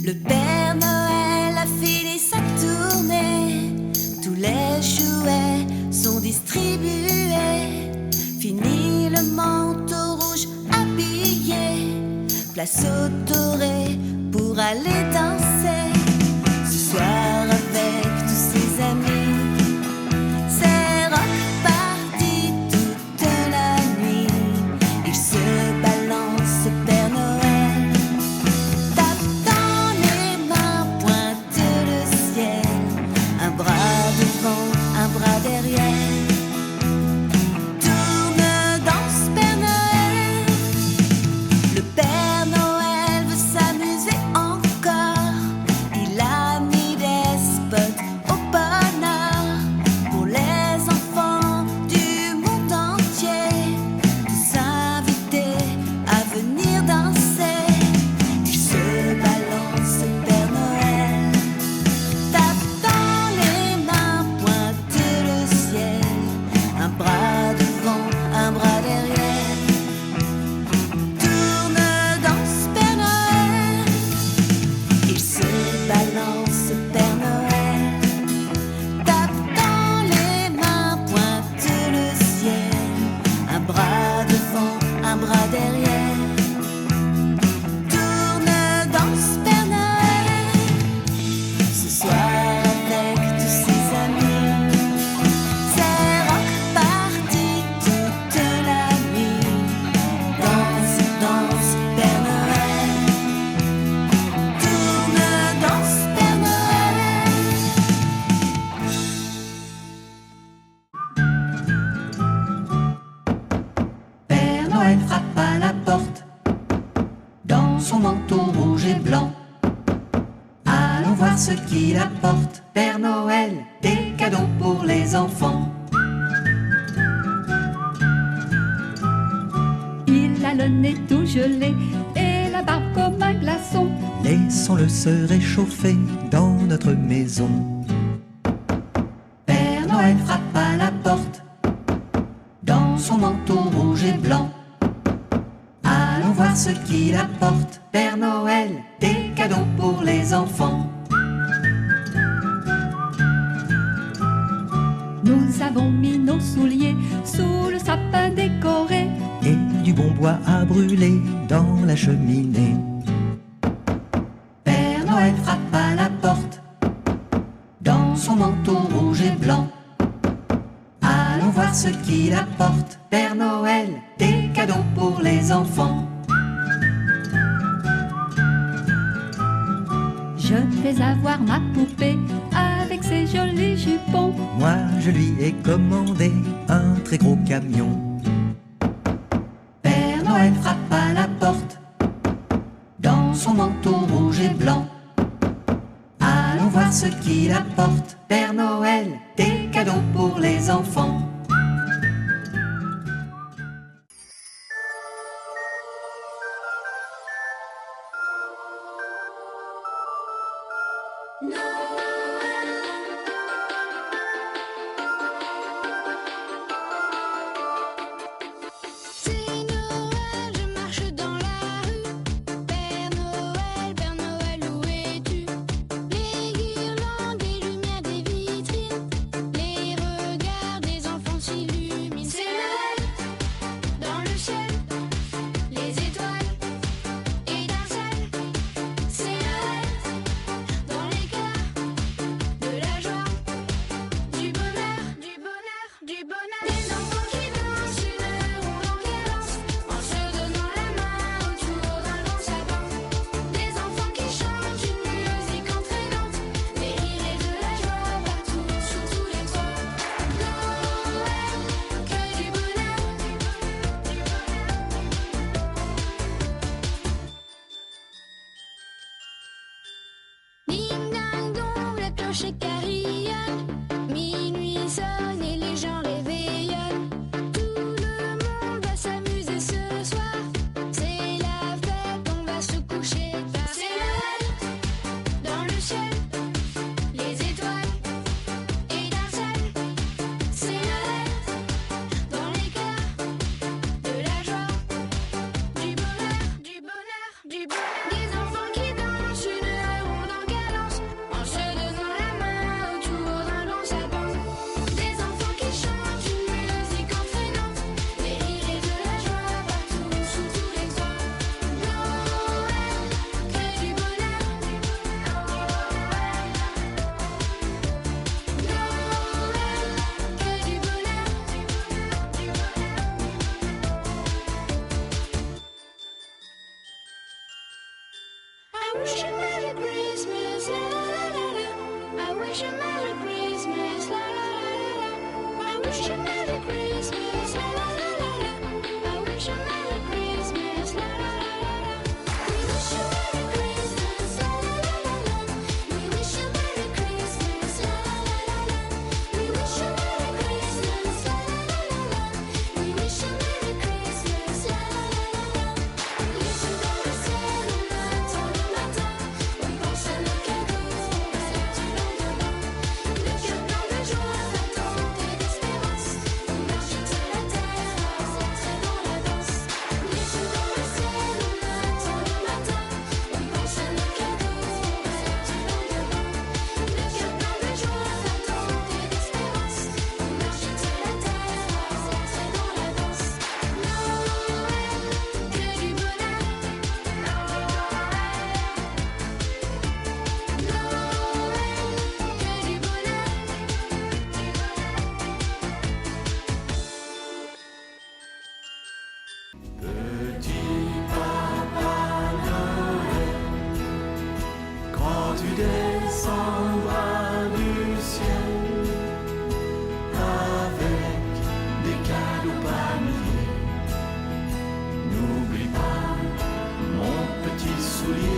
Le Père Noël a fini sa tournée, tous les jouets sont distribués. Fini le manteau rouge habillé, place au Doré pour aller danser. Ce soir avec tous ses amis, c'est rock party toute la nuit. Il se balance Père Noël, tape dans les mains, pointe le ciel. Un bras devant, un bras derrière. Tourne, danse Père Noël. Le Père Noël veut s'amuser encore. Il a mis des spots au bonheur pour les enfants du monde entier. Tous invités à venir danser. Il se balance Père Noël, tape dans les mains, pointe le ciel. Un bras devant, un bras derrière. Tourne, danse Père Noël. Il se balance Père Noël, tape dans les mains, pointe le ciel. Un bras devant, un bras derrière. Tourne, danse Père Noël. Ce soir avec tous ses amis, c'est rock party toute la nuit. Danse, danse Père Noël. Tourne, danse Père Noël. Père Noël frappe à la porte, dans son manteau rouge et blanc. Allons voir ce qu'il apporte, Père Noël, des cadeaux pour les enfants. Il a le nez tout gelé et la barbe comme un glaçon. Laissons-le se réchauffer dans notre maison. Père Noël frappe à la porte, dans son manteau rouge et blanc. Allons voir ce qu'il apporte, Père Noël, des cadeaux pour les enfants. Nous avons mis nos souliers sous le sapin décoré. Et du bon bois à brûler dans la cheminée. Père Noël frappe à la porte, dans son manteau rouge et blanc. Allons voir ce qu'il apporte, Père Noël, des cadeaux pour les enfants. Je vais avoir ma poupée avec ses jolis jupons. Moi, je lui ai commandé un très gros camion. Père Noël frappe à la porte, dans son manteau rouge et blanc. Allons voir ce qu'il apporte, Père Noël, des cadeaux pour les enfants. C'est Noël, je marche dans la rue. Père Noël, où es-tu? Les guirlandes, les lumières des vitrines, les regards des enfants s'illuminent. C'est Noël, dans le ciel, les étoiles étincellent. C'est Noël, dans les cœurs de la joie, du bonheur, du bonheur, du bonheur. Des enfants qui dansent une ronde en cadence, en se donnant la main autour d'un grand sapin. Des enfants qui chantent une musique entraînante, des rires et de la joie partout sous tous les toits. Noël, que du bonheur, du bonheur. Ding dang dong, la cloche carillonne. Minuit sonne et les gens réveillonnent. Tout le monde va s'amuser ce soir. C'est la fête, on va se coucher tard. C'est Noël, dans le ciel, les étoiles étincellent. C'est Noël, dans les cœurs de la joie, du bonheur, du bonheur, du bonheur. Des enfants qui dansent une wish you Merry Christmas, la la la la la. I wish you Merry Christmas, la la la la la. I wish you Merry Christmas, la la la la la. I wish you Merry Christmas, la la la la la. We wish you Merry Christmas, la la la la la. We wish you Merry Christmas, la la la la la. We wish you Merry Christmas, la la la la la. We wish you Merry Christmas, la la la la la. Les yeux dans le ciel, on attend le matin. On pense à nos cadeaux, on rêve du lendemain. Le cœur plein de joie, d'attente et d'espérance. On marche toute la terre à rentrer dans la danse. Les yeux dans le ciel, on attend le matin. On pense à nos cadeaux, on rêve du lendemain. Le cœur plein de joie, d'attente et d'espérance. On marche toute la terre à rentrer dans la danse. Noël, que du bonheur. Quand tu descendras du ciel avec des cadeaux par milliers, n'oublie pas mon petit soulier.